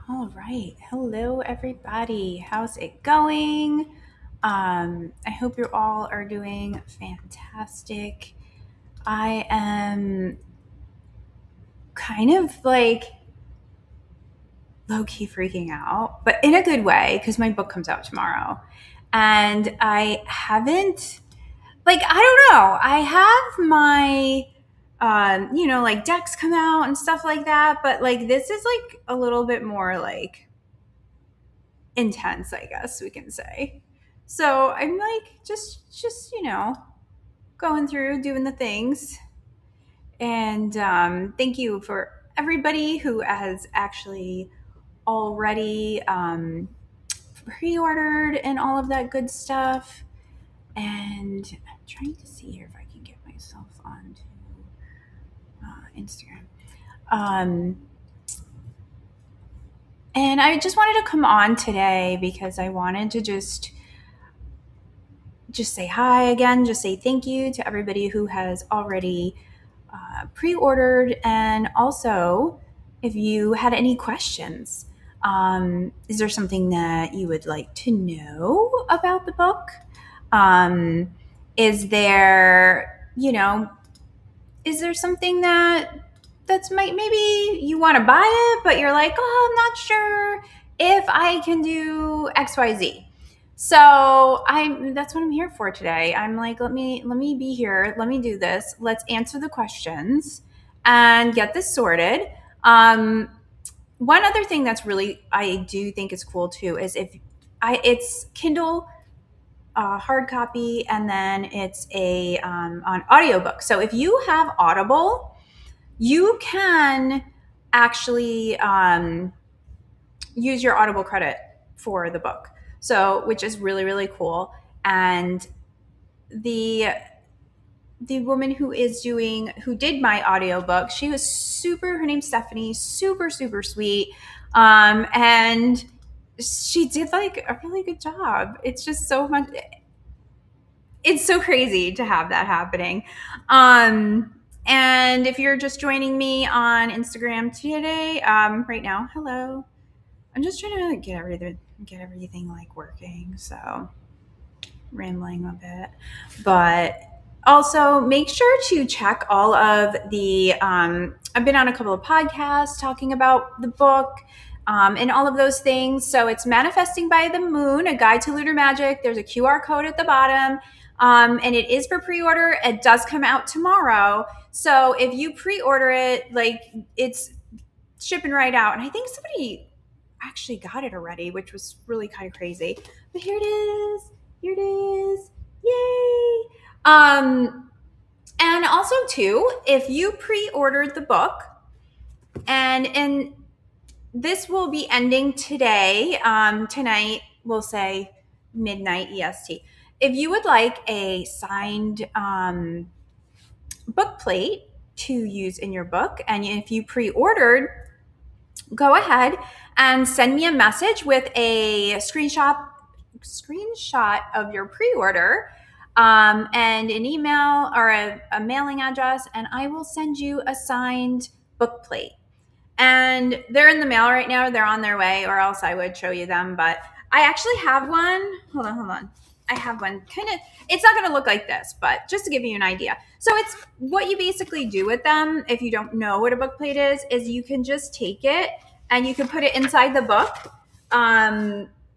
All right. Hello, everybody. How's it going? I hope you all are doing fantastic. I am kind of like low key freaking out, but in a good way because my book comes out tomorrow. And I haven't, I don't know. I have my, like decks come out and stuff like that, but like this is like a little bit more like intense, I guess we can say. So I'm like just going through doing the things, and thank you for everybody who has actually already pre-ordered and all of that good stuff. And I'm trying to see here if I can get myself onto Instagram. Um, and I just wanted to come on today because I wanted to just say hi again, just say thank you to everybody who has already pre-ordered, and also if you had any questions. Is there something that you would like to know about the book? Um, is there, is there something that's maybe you want to buy it, but you're like, oh, I'm not sure if I can do XYZ. So that's what I'm here for today. I'm like, let me be here. Let me do this. Let's answer the questions and get this sorted. Um, One other thing that's really I do think is cool too is if it's Kindle hard copy, and then it's a on audiobook. So if you have Audible, you can actually use your Audible credit for the book. So, which is really, really cool. And the woman who did my audiobook, she was super, her name's Stephanie, super, super sweet. And she did like a really good job. It's just so much, it's so crazy to have that happening. And if you're just joining me on Instagram today, right now, hello. I'm just trying to get everything like working. So rambling a bit, but also make sure to check all of the. I've been on a couple of podcasts talking about the book. And all of those things. So it's Manifesting by the Moon, a guide to lunar magic. There's a QR code at the bottom. And it is for pre-order. It does come out tomorrow. So if you pre-order it, like it's shipping right out. And I think somebody actually got it already, which was really kind of crazy. But here it is. Here it is. Yay. And also too, if you pre-ordered the book, and this will be ending today. Tonight, we'll say midnight EST. If you would like a signed book plate to use in your book, and if you pre-ordered, go ahead and send me a message with a screenshot of your pre-order, and an email or a mailing address, and I will send you a signed book plate. And they're in the mail right now. They're on their way, or else I would show you them. But I actually have one. Hold on. I have one. It's not going to look like this, but just to give you an idea. So it's what you basically do with them, if you don't know what a book plate is you can just take it and you can put it inside the book.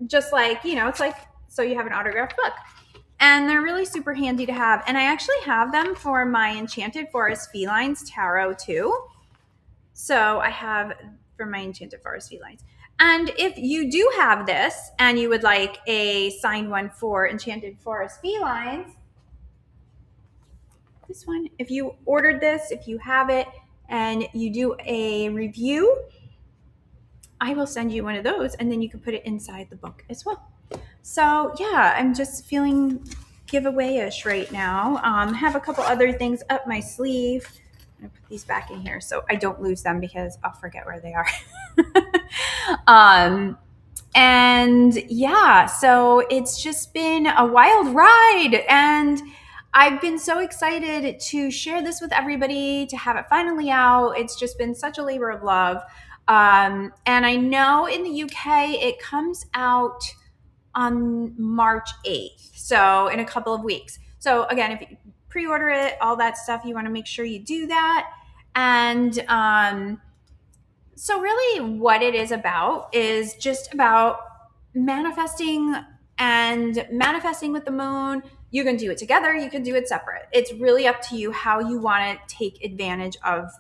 Just like, it's like, so you have an autographed book. And they're really super handy to have. And I actually have them for my Enchanted Forest Felines Tarot too. So I have for my Enchanted Forest Felines. And if you do have this and you would like a signed one for Enchanted Forest Felines, this one, if you ordered this, if you have it and you do a review, I will send you one of those, and then you can put it inside the book as well. So yeah, I'm just feeling giveaway-ish right now. Have a couple other things up my sleeve. I'm gonna put these back in here so I don't lose them because I'll forget where they are. And yeah, so it's just been a wild ride, and I've been so excited to share this with everybody, to have it finally out. It's just been such a labor of love. And I know in the UK it comes out on March 8th, so in a couple of weeks. So again, if you pre-order it, all that stuff, you want to make sure you do that. And so really what it is just about manifesting, and manifesting with the moon. You can do it together, you can do it separate. It's really up to you how you want to take advantage of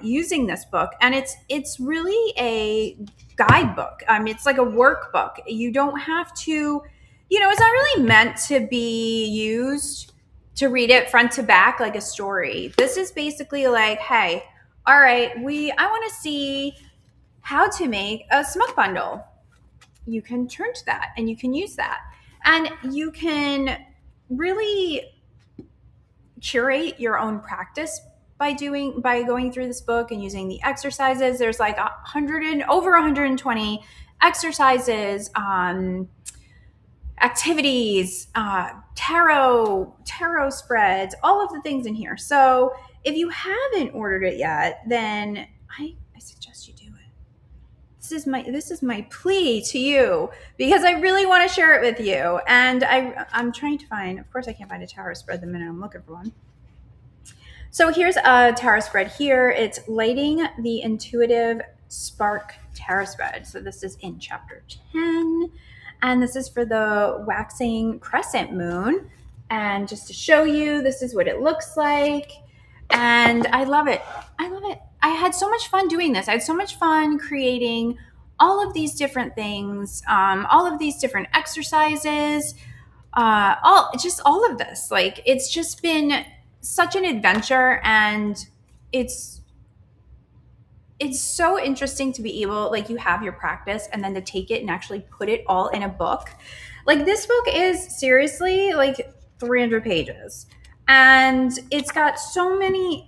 using this book. And it's really a guidebook. It's like a workbook. You don't have to, it's not really meant to be used to read it front to back like a story. This is basically like, hey, all right, I want to see how to make a smoke bundle. You can turn to that and you can use that. And you can really curate your own practice by going through this book and using the exercises. There's like 100 and over 120 exercises, activities, tarot spreads, all of the things in here. So if you haven't ordered it yet, then I suggest you do it. This is my plea to you, because I really want to share it with you. And I'm trying to find, of course I can't find a tarot spread the minute I'm looking for one. So here's a tarot spread here. It's Lighting the Intuitive Spark Tarot Spread. So this is in chapter 10. And this is for the waxing crescent moon. And just to show you, this is what it looks like. And I love it. I love it. I had so much fun doing this. I had so much fun creating all of these different things, all of these different exercises, all of this. Like, it's just been such an adventure, and it's so interesting to be able, like, you have your practice and then to take it and actually put it all in a book. Like, this book is seriously like 300 pages, and it's got so many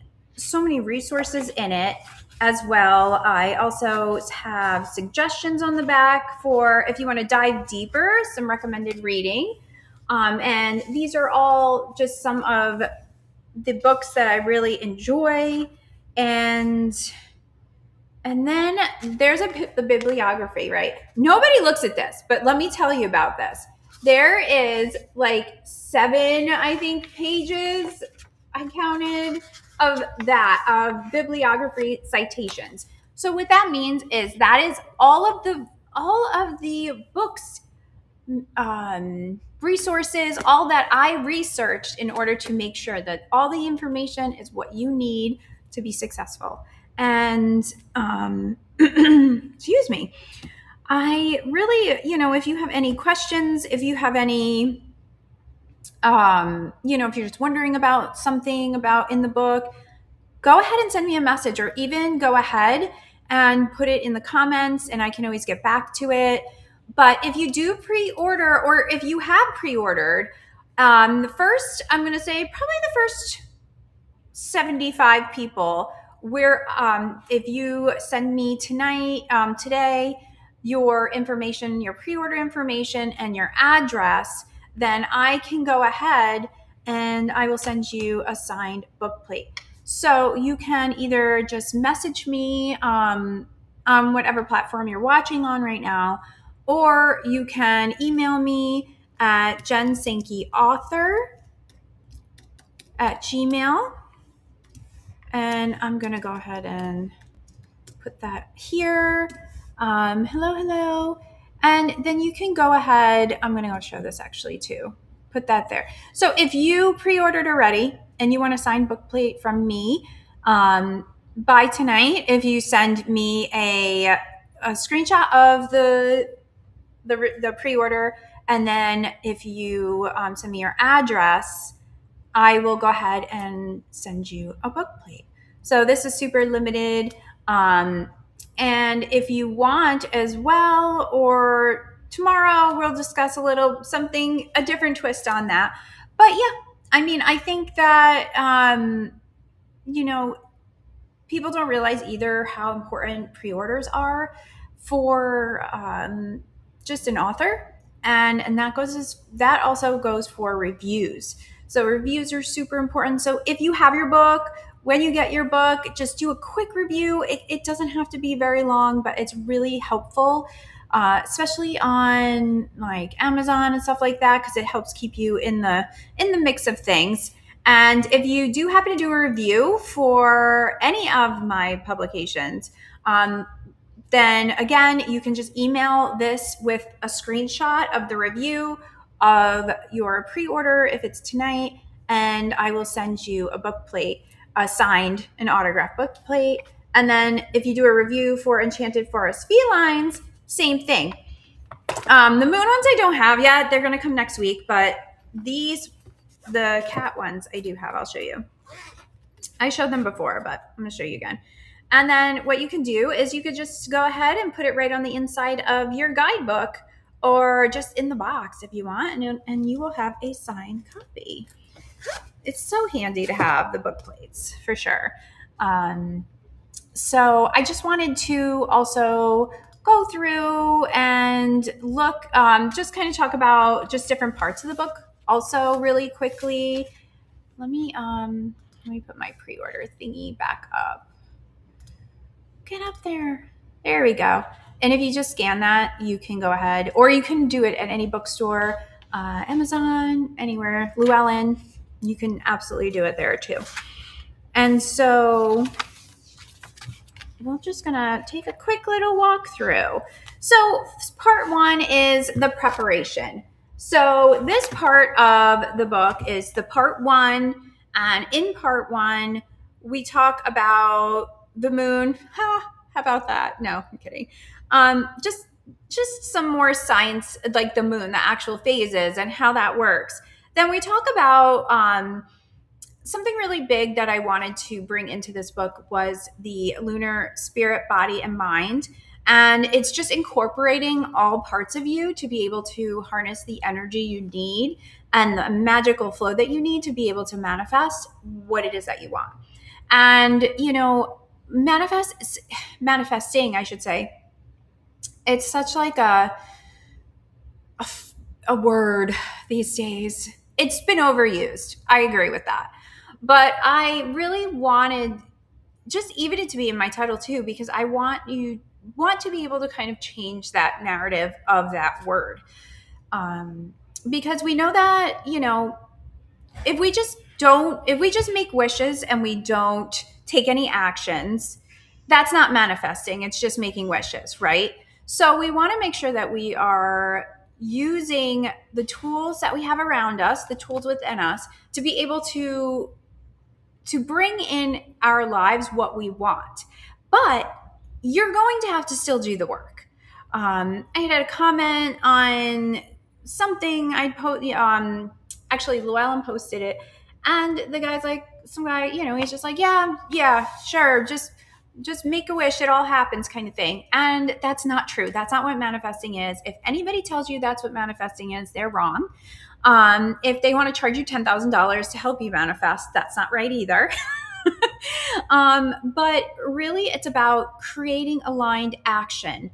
resources in it as well. I also have suggestions on the back for if you want to dive deeper, some recommended reading. And these are all just some of the books that I really enjoy. And then there's the bibliography, right? Nobody looks at this, but let me tell you about this. There is like 7, I think, pages, I counted, of bibliography citations. So what that means is that is all of the books, resources, all that I researched in order to make sure that all the information is what you need to be successful. And excuse me, I really, if you have any questions, if you have any, if you're just wondering about something about in the book, go ahead and send me a message, or even go ahead and put it in the comments, and I can always get back to it. But if you do pre-order, or if you have pre-ordered, I'm going to say probably the first 75 people, where if you send me today, your information, your pre-order information, and your address, then I can go ahead and I will send you a signed book plate. So you can either just message me on whatever platform you're watching on right now, or you can email me at jensankeyauthor@gmail.com. And I'm going to go ahead and put that here. Hello. And then you can go ahead. I'm going to go show this actually too. Put that there. So if you pre-ordered already and you want a signed book plate from me, by tonight, if you send me a screenshot of the pre-order, and then if you send me your address, I will go ahead and send you a book plate. So this is super limited. And if you want as well, or tomorrow we'll discuss a different twist on that. But yeah, I mean, I think that, people don't realize either how important pre-orders are for just an author. And that also goes for reviews. So reviews are super important. So if you have your book, when you get your book, just do a quick review. It doesn't have to be very long, but it's really helpful, especially on like Amazon and stuff like that, because it helps keep you in the mix of things. And if you do happen to do a review for any of my publications, then again, you can just email this with a screenshot of the review of your pre-order if it's tonight, and I will send you a book plate, a signed and autographed book plate. And then if you do a review for Enchanted Forest Felines, same thing. The moon ones I don't have yet. They're going to come next week, but these, the cat ones, I do have. I'll show you. I showed them before, but I'm going to show you again. And then what you can do is you could just go ahead and put it right on the inside of your guidebook, or just in the box if you want, and you will have a signed copy. It's so handy to have the book plates for sure. So I just wanted to also go through and look, just kind of talk about just different parts of the book also really quickly. Let me put my pre-order thingy back up. Get up there. There we go. And if you just scan that, you can go ahead, or you can do it at any bookstore, Amazon, anywhere, Llewellyn. You can absolutely do it there too. And so we're just gonna take a quick little walk through. So part one is the preparation. So this part of the book is the part one, and in part one, we talk about the moon. How about that? No, I'm kidding. Just some more science, like the moon, the actual phases and how that works. Then we talk about something really big that I wanted to bring into this book was the lunar spirit, body, and mind. And it's just incorporating all parts of you to be able to harness the energy you need and the magical flow that you need to be able to manifest what it is that you want. And, you know, manifesting, I should say, it's such like a word these days. It's been overused. I agree with that. But I really wanted just even it to be in my title too, because I want to be able to kind of change that narrative of that word. Because we know that, you know, if we just make wishes and we don't take any actions, that's not manifesting. It's just making wishes, right? So we want to make sure that we are using the tools that we have around us, the tools within us, to be able to bring in our lives what we want. But you're going to have to still do the work. I had a comment on something I actually Llewellyn posted it, and the guy's like, some guy, you know, he's just like, yeah, sure, just make a wish, it all happens kind of thing. And that's not true. That's not what manifesting is. If anybody tells you that's what manifesting is, they're wrong. If they want to charge you $10,000 to help you manifest, that's not right either. But really, it's about creating aligned action.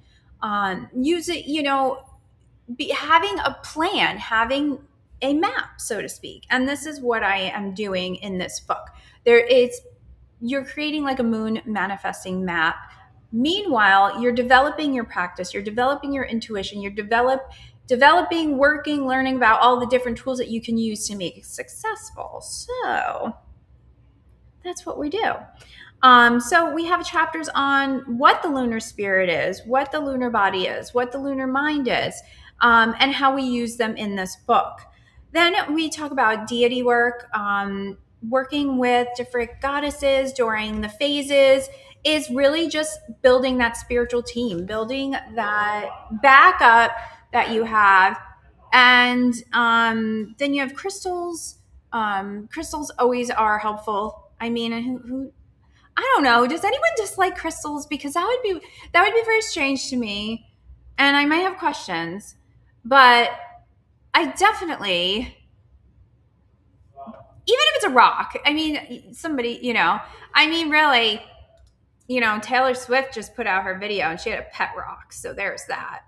Use it, you know, having a plan, having a map, so to speak. And this is what I am doing in this book. You're creating like a moon manifesting map. Meanwhile, you're developing your practice, you're developing your intuition, you're developing, working, learning about all the different tools that you can use to make it successful. So that's what we do. So we have chapters on what the lunar spirit is, what the lunar body is, what the lunar mind is, and how we use them in this book. Then we talk about deity work, working with different goddesses during the phases is really just building that spiritual team, building that backup that you have. And then you have crystals. Crystals always are helpful. I mean, I don't know. Does anyone dislike crystals? Because that would be very strange to me, and I might have questions. But I definitely, even if it's a rock. I mean, somebody, you know. I mean, really, you know, Taylor Swift just put out her video, and she had a pet rock. So there's that.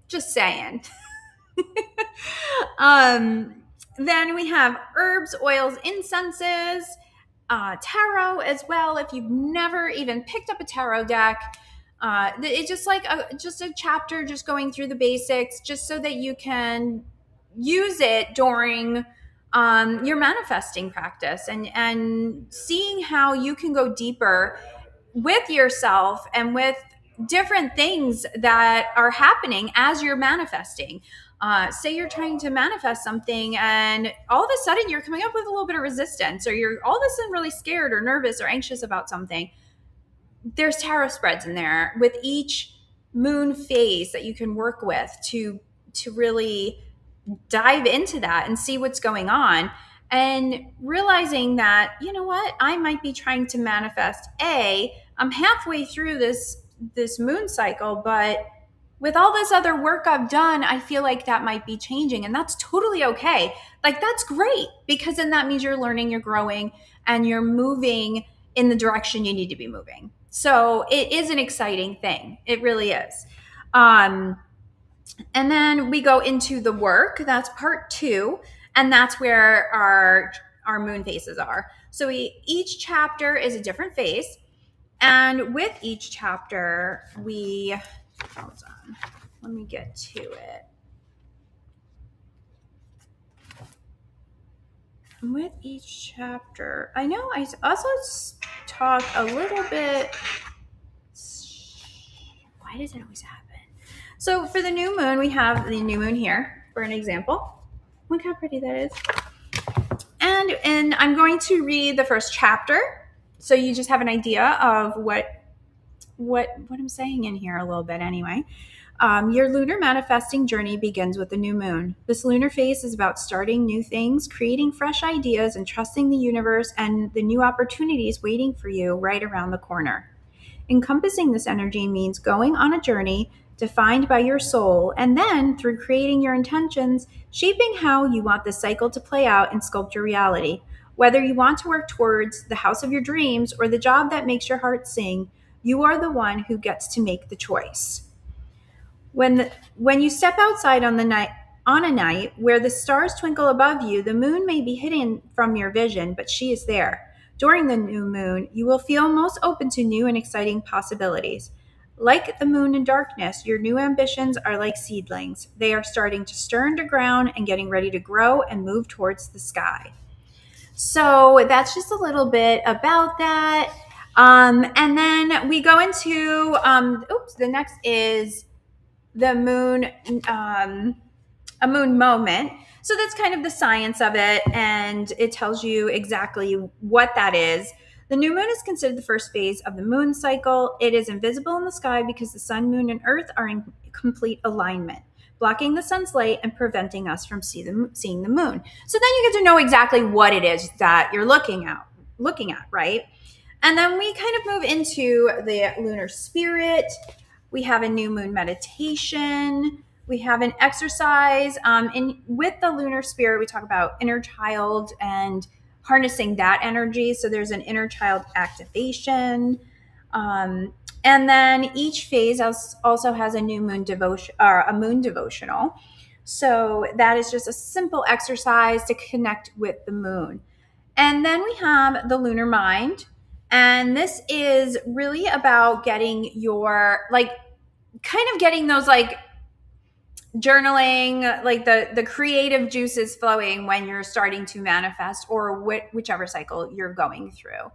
Just saying. Then we have herbs, oils, incenses. tarot as well. If you've never even picked up a tarot deck, it's just like just a chapter, just going through the basics, just so that you can use it during your manifesting practice, and seeing how you can go deeper with yourself and with different things that are happening as you're manifesting. Say you're trying to manifest something and all of a sudden you're coming up with a little bit of resistance, or you're all of a sudden really scared or nervous or anxious about something. There's tarot spreads in there with each moon phase that you can work with to really dive into that and see what's going on, and realizing that, you know what, I might be trying to manifest I'm halfway through this moon cycle, but with all this other work I've done, I feel like that might be changing, and that's totally okay. Like, that's great, because then that means you're learning, you're growing, and you're moving in the direction you need to be moving. So it is an exciting thing. It really is. And then we go into the work. That's part 2, and that's where our moon phases are. So each chapter is a different phase, and with each chapter, hold on. Let me get to it. With each chapter, I know I also talk a little bit. Why does it always happen? So for the new moon, we have the new moon here for an example. Look how pretty that is. And I'm going to read the first chapter, so you just have an idea of what I'm saying in here a little bit anyway. Your lunar manifesting journey begins with the new moon. This lunar phase is about starting new things, creating fresh ideas, and trusting the universe and the new opportunities waiting for you right around the corner. Encompassing this energy means going on a journey defined by your soul, and then, through creating your intentions, shaping how you want this cycle to play out and sculpt your reality. Whether you want to work towards the house of your dreams or the job that makes your heart sing, you are the one who gets to make the choice. When you step outside on a night where the stars twinkle above you, the moon may be hidden from your vision, but she is there. During the new moon, you will feel most open to new and exciting possibilities. Like the moon in darkness, your new ambitions are like seedlings. They are starting to stir underground and getting ready to grow and move towards the sky. So that's just a little bit about that. And then we go into, the next is the moon, a moon moment. So that's kind of the science of it, and it tells you exactly what that is. The new moon is considered the first phase of the moon cycle. It is invisible in the sky because the sun, moon, and earth are in complete alignment, blocking the sun's light and preventing us from seeing the moon. So then you get to know exactly what it is that you're looking at, right? And then we kind of move into the lunar spirit. We have a new moon meditation. We have an exercise. And with the lunar spirit, we talk about inner child and harnessing that energy. So there's an inner child activation. And then each phase also has a new moon devotion, or a moon devotional. So that is just a simple exercise to connect with the moon. And then we have the lunar mind. And this is really about getting your, kind of getting those, journaling, the creative juices flowing when you're starting to manifest, or whichever cycle you're going through.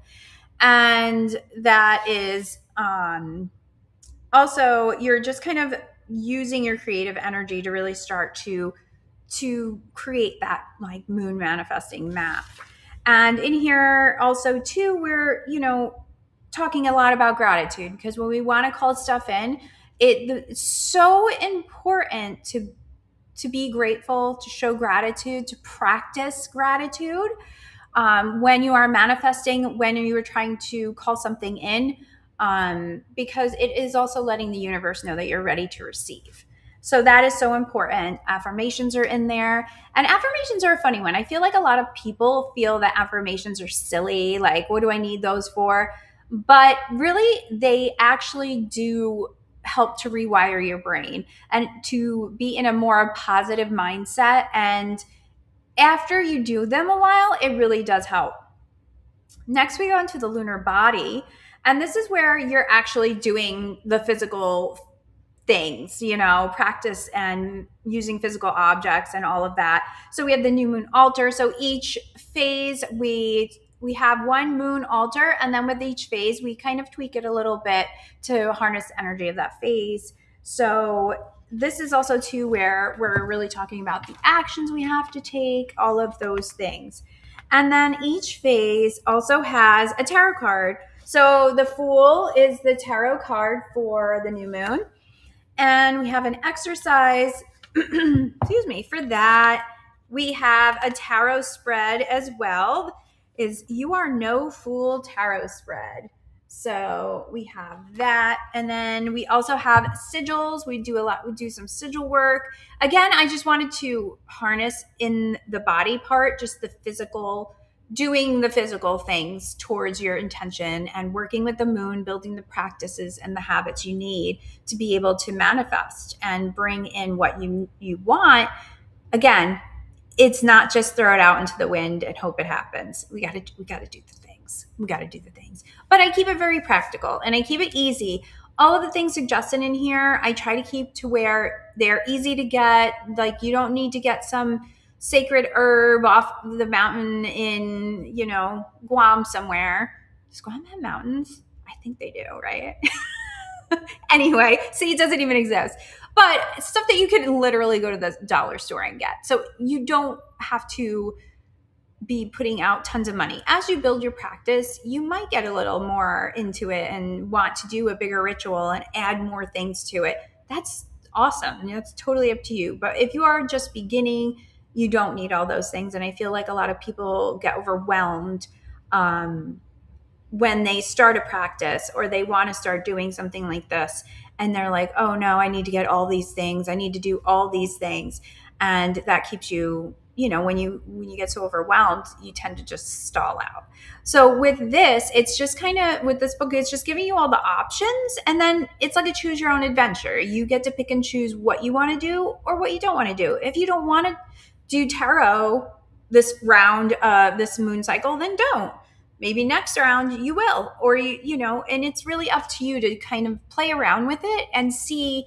And that is also, you're just kind of using your creative energy to really start to create that moon manifesting map. And in here also too, we're talking a lot about gratitude, because when we want to call stuff in, it's so important to be grateful, to show gratitude, to practice gratitude when you are manifesting, when you are trying to call something in, because it is also letting the universe know that you're ready to receive. So that is so important. Affirmations are in there. And affirmations are a funny one. I feel like a lot of people feel that affirmations are silly. Like, what do I need those for? But really, they actually do help to rewire your brain and to be in a more positive mindset. And after you do them a while, it really does help. Next, we go into the lunar body. And this is where you're actually doing the physical things, practice and using physical objects and all of that. So we have the new moon altar. So each phase we have one moon altar, and then with each phase we kind of tweak it a little bit to harness the energy of that phase. So this is also too where we're really talking about the actions we have to take, all of those things. And then each phase also has a tarot card. So the Fool is the tarot card for the new moon. And we have an exercise, excuse me, for that. We have a tarot spread as well. Is You Are No Fool tarot spread. So we have that. And then we also have sigils. We do some sigil work. Again, I just wanted to harness in the body part, just the physical, doing the physical things towards your intention and working with the moon, building the practices and the habits you need to be able to manifest and bring in what you want. Again, it's not just throw it out into the wind and hope it happens. We got to do the things. We got to do the things. But I keep it very practical and I keep it easy. All of the things suggested in here, I try to keep to where they're easy to get. Like, you don't need to get some sacred herb off the mountain in, Guam somewhere. Does Guam have mountains? I think they do, right? Anyway, see, it doesn't even exist. But stuff that you can literally go to the dollar store and get. So you don't have to be putting out tons of money. As you build your practice, you might get a little more into it and want to do a bigger ritual and add more things to it. That's awesome. That's totally up to you. But if you are just beginning, you don't need all those things. And I feel like a lot of people get overwhelmed when they start a practice or they want to start doing something like this, and they're like, oh no, I need to get all these things, I need to do all these things. And that keeps you, when you get so overwhelmed, you tend to just stall out. So with this, it's just kind of, with this book, it's just giving you all the options, and then it's like a choose your own adventure. You get to pick and choose what you want to do or what you don't want to do. If you don't want to do tarot this round of this moon cycle, then don't. Maybe next round you will, or and it's really up to you to kind of play around with it and see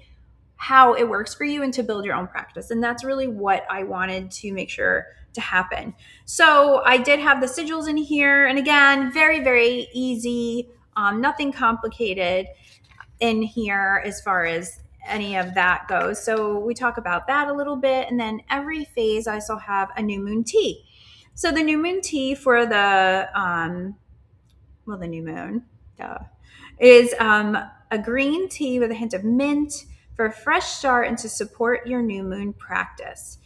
how it works for you and to build your own practice. And that's really what I wanted to make sure to happen. So I did have the sigils in here, and again, very, very easy, nothing complicated in here as far as any of that goes. So we talk about that a little bit, and then every phase I also have a new moon tea. So the new moon tea for the the new moon is a green tea with a hint of mint for a fresh start and to support your new moon practice.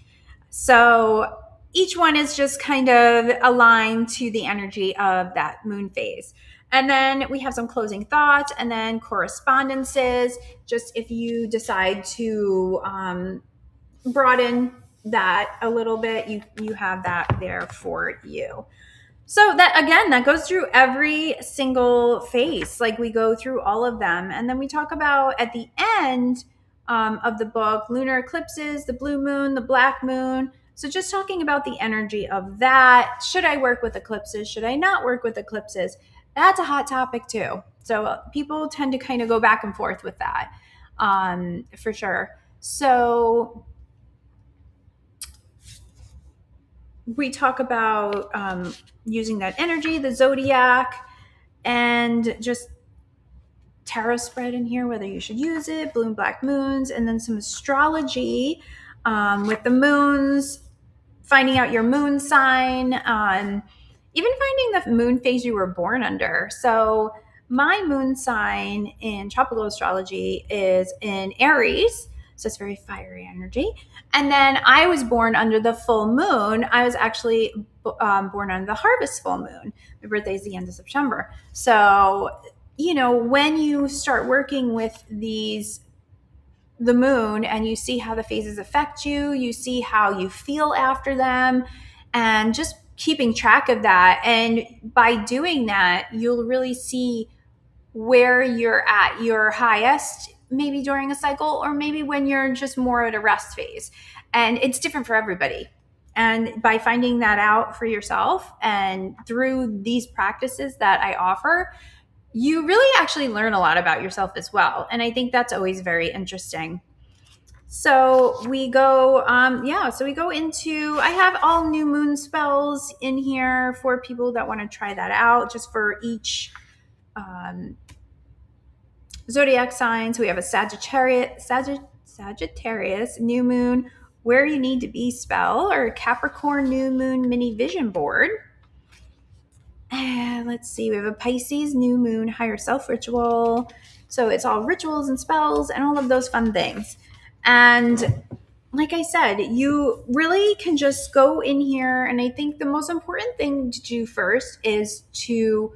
So each one is just kind of aligned to the energy of that moon phase. And then we have some closing thoughts and then correspondences, just if you decide to broaden that a little bit, you have that there for you. So that goes through every single phase. Like, we go through all of them, and then we talk about at the end of the book, lunar eclipses, the blue moon, the black moon. So just talking about the energy of that. Should I work with eclipses? Should I not work with eclipses? That's a hot topic too. So people tend to kind of go back and forth with that, for sure. So we talk about using that energy, the zodiac, and just tarot spread in here, whether you should use it, blue and black moons, and then some astrology with the moons, finding out your moon sign, even finding the moon phase you were born under. So my moon sign in tropical astrology is in Aries. So it's very fiery energy. And then I was born under the full moon. I was actually born under the harvest full moon. My birthday is the end of September. So, when you start working with the moon and you see how the phases affect you, you see how you feel after them, and just keeping track of that. And by doing that, you'll really see where you're at your highest, maybe during a cycle, or maybe when you're just more at a rest phase. And it's different for everybody. And by finding that out for yourself and through these practices that I offer, you really actually learn a lot about yourself as well. And I think that's always very interesting. So we go, so we go into, I have all new moon spells in here for people that want to try that out, just for each zodiac sign. So we have a Sagittarius new moon, where you need to be spell, or a Capricorn new moon mini vision board. And let's see, we have a Pisces new moon higher self ritual. So it's all rituals and spells and all of those fun things. And like I said, you really can just go in here. And I think the most important thing to do first is to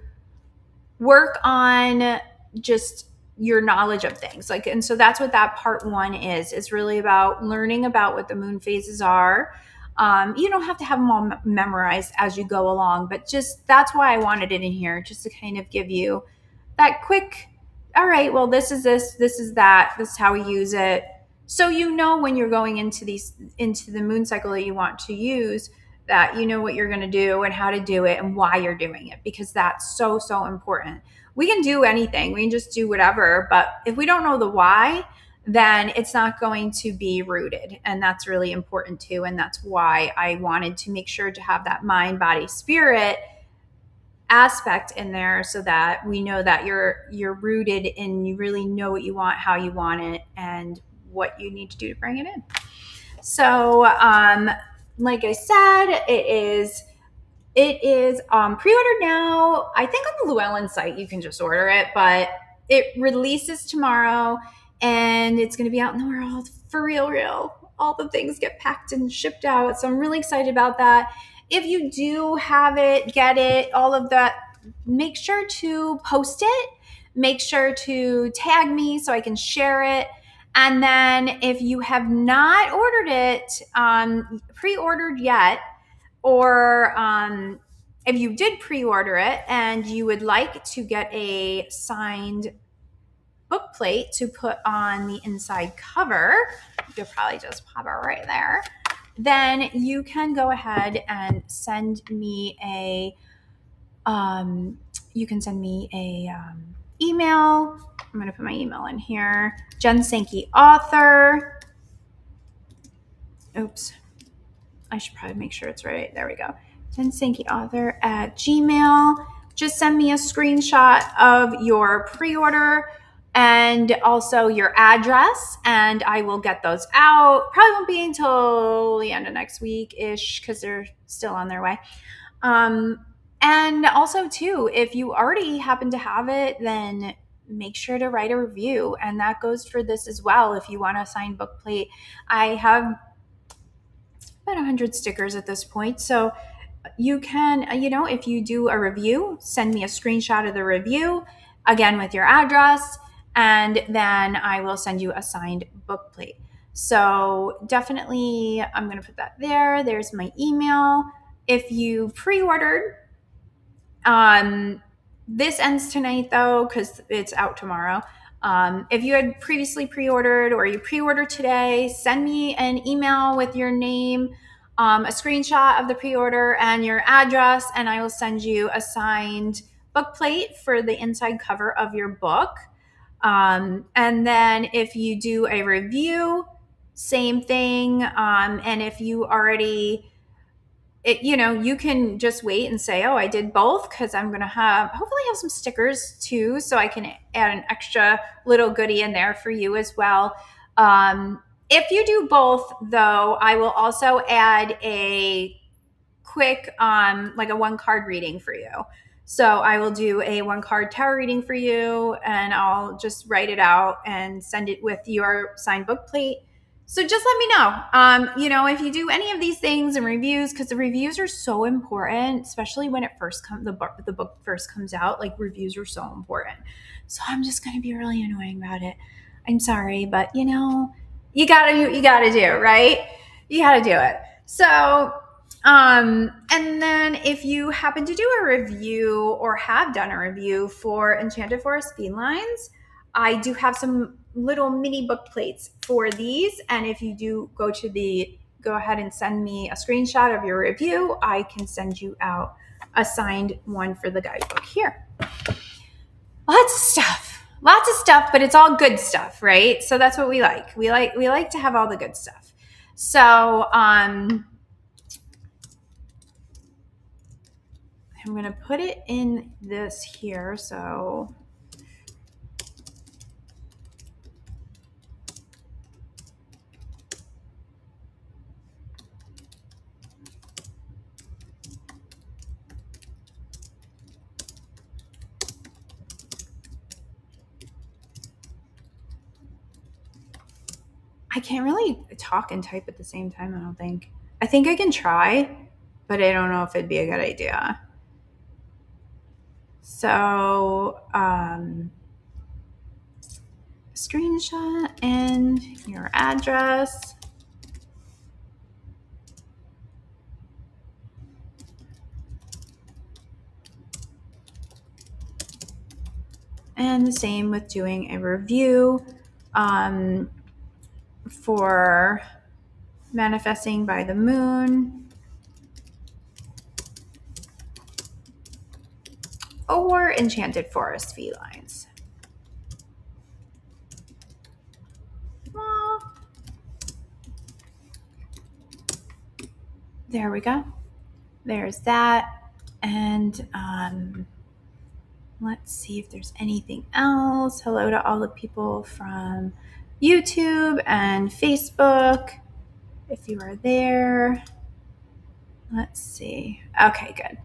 work on just your knowledge of things. Like, and so that's what that part one is. It's really about learning about what the moon phases are. You don't have to have them all memorized as you go along, but just that's why I wanted it in here, just to kind of give you that quick, all right, well, this is that, this is how we use it. So you know when you're going into the moon cycle that you want to use, that you know what you're going to do and how to do it and why you're doing it, because that's so important. We can do anything, we can just do whatever, but if we don't know the why, then it's not going to be rooted. And that's really important too. And that's why I wanted to make sure to have that mind, body, spirit aspect in there, so that we know that you're rooted and you really know what you want, how you want it, and what you need to do to bring it in. So like I said, it is pre-ordered now. I think on the Llewellyn site you can just order it, but it releases tomorrow and it's going to be out in the world for real. All the things get packed and shipped out. So I'm really excited about that. If you do have it, get it, all of that, make sure to post it. Make sure to tag me so I can share it. And then if you have not ordered it, pre-ordered yet, or if you did pre-order it and you would like to get a signed book plate to put on the inside cover, you could probably just pop it right there, then you can go ahead and send me a email. I'm going to put my email in here. Jen Sankey author. Oops. I should probably make sure it's right. There we go. Jen Sankey author at Gmail. Just send me a screenshot of your pre-order and also your address, and I will get those out. Probably won't be until the end of next week-ish, because they're still on their way. And also too, if you already happen to have it, then make sure to write a review. And that goes for this as well. If you want a signed book plate, I have about 100 stickers at this point. So you can, if you do a review, send me a screenshot of the review, again with your address, and then I will send you a signed book plate. So definitely, I'm going to put that there. There's my email. If you pre-ordered, this ends tonight though, because it's out tomorrow. If you had previously pre-ordered or you pre-ordered today, send me an email with your name, a screenshot of the pre-order and your address, and I will send you a signed book plate for the inside cover of your book. And then if you do a review, same thing. And if you already, you can just wait and say, oh, I did both, because I'm going to hopefully have some stickers too, so I can add an extra little goodie in there for you as well. If you do both, though, I will also add a quick, like a 1-card reading for you. So I will do a 1-card tarot reading for you, and I'll just write it out and send it with your signed book plate. So just let me know, if you do any of these things and reviews, because the reviews are so important, especially when it first the book first comes out. Like, reviews are so important. So I'm just going to be really annoying about it. I'm sorry, but you gotta do it, right? You gotta do it. So, and then if you happen to do a review or have done a review for Enchanted Forest Felines, I do have some little mini book plates for these. And if you do go to the go ahead and send me a screenshot of your review, I can send you out a signed one for the guidebook here. Lots of stuff, but it's all good stuff, right? So that's what we like. We like to have all the good stuff. So I'm going to put it in this here. So I can't really talk and type at the same time, I don't think. I think I can try, but I don't know if it'd be a good idea. So, screenshot and your address. And the same with doing a review for Manifesting by the Moon or Enchanted Forest Felines. There we go. There's that. And let's see if there's anything else. Hello to all the people from YouTube and Facebook. If you are there, let's see. Okay, good.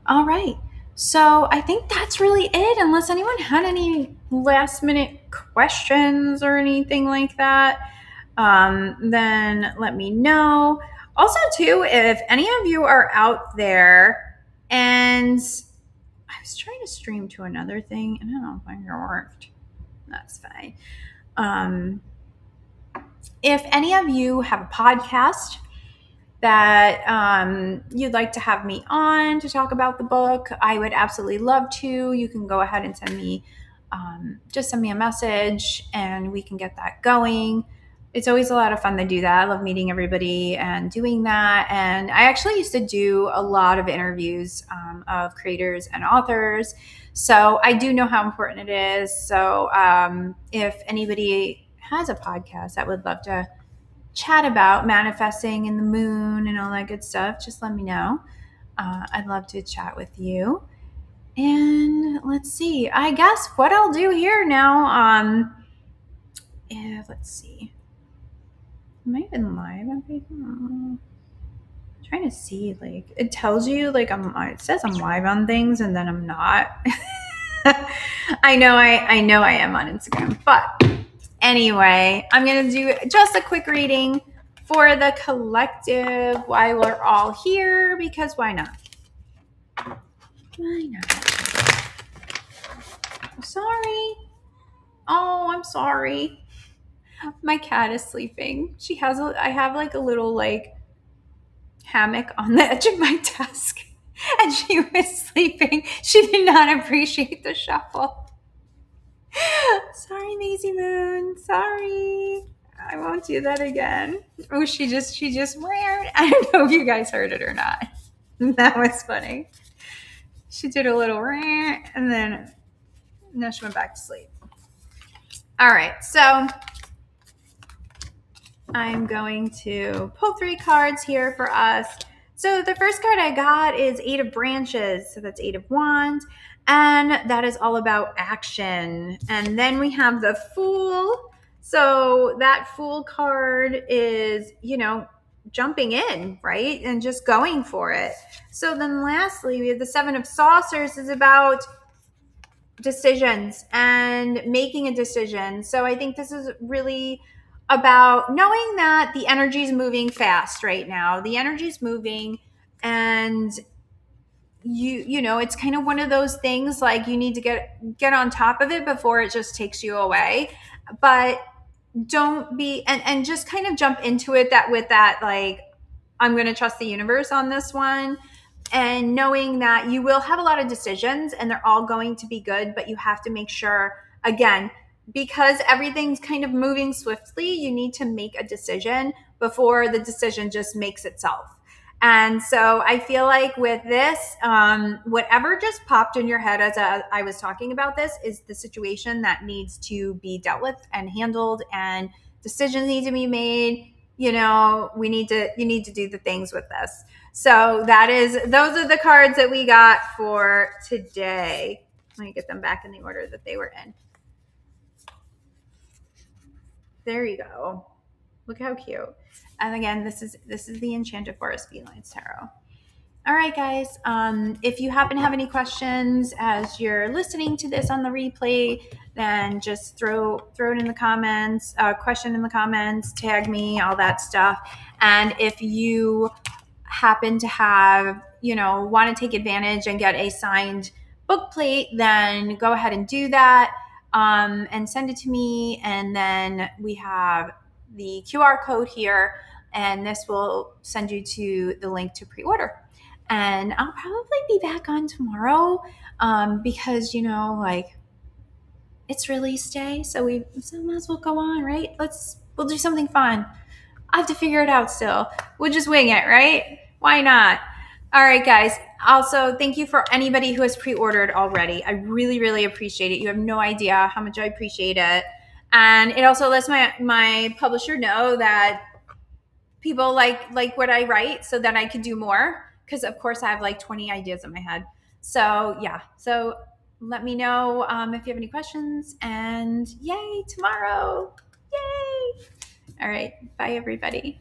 All right. So I think that's really it. Unless anyone had any last minute questions or anything like that, then let me know. Also, too, if any of you are out there and I was trying to stream to another thing and I don't think it worked. That's fine. If any of you have a podcast that you'd like to have me on to talk about the book, I would absolutely love to. You can go ahead and send me a message and we can get that going. It's always a lot of fun to do that. I love meeting everybody and doing that. And I actually used to do a lot of interviews of creators and authors. So I do know how important it is. So if anybody has a podcast that would love to chat about manifesting in the moon and all that good stuff, just let me know. I'd love to chat with you. And let's see, I guess what I'll do here now, let's see. Am I even live on Facebook? I'm trying to see, like, it tells you, like, it says I'm live on things and then I'm not. I know I am on Instagram, but anyway, I'm going to do just a quick reading for the collective while we're all here, because why not? Why not? Sorry. Oh, I'm sorry. My cat is sleeping. I have like a little like hammock on the edge of my desk and she was sleeping. She did not appreciate the shuffle. Sorry, Maisie Moon. Sorry. I won't do that again. Oh, she just ran. I don't know if you guys heard it or not. That was funny. She did a little rant and then she went back to sleep. All right, so I'm going to pull 3 cards here for us. So the first card I got is 8 of Branches. So that's 8 of Wands. And that is all about action. And then we have the Fool. So that Fool card is, jumping in, right? And just going for it. So then lastly, we have the 7 of Saucers is about decisions and making a decision. So I think this is really about knowing that the energy is moving fast right now. The energy is moving and you know, it's kind of one of those things like you need to get on top of it before it just takes you away. But don't be and just kind of jump into it with that like, I'm going to trust the universe on this one. And knowing that you will have a lot of decisions and they're all going to be good, but you have to make sure, again, because everything's kind of moving swiftly, you need to make a decision before the decision just makes itself. And so I feel like with this, whatever just popped in your head as I was talking about this is the situation that needs to be dealt with and handled, and decisions need to be made. You know, you need to do the things with this. So those are the cards that we got for today. Let me get them back in the order that they were in. There you go. Look how cute. And again, this is the Enchanted Forest Felines Tarot. All right, guys. If you happen to have any questions as you're listening to this on the replay, then just throw it in the comments, question in the comments, tag me, all that stuff. And if you happen to have, want to take advantage and get a signed book plate, then go ahead and do that, and send it to me. And then we have the QR code here, and this will send you to the link to pre-order. And I'll probably be back on tomorrow, because it's release day, so we might as well go on, right? We'll do something fun. I have to figure it out still. We'll just wing it, right? Why not? All right, guys. Also, thank you for anybody who has pre-ordered already. I really, really appreciate it. You have no idea how much I appreciate it. And it also lets my publisher know that people like what I write, so that I can do more. Because of course I have like 20 ideas in my head. So yeah. So let me know if you have any questions. And yay, tomorrow. Yay. All right. Bye, everybody.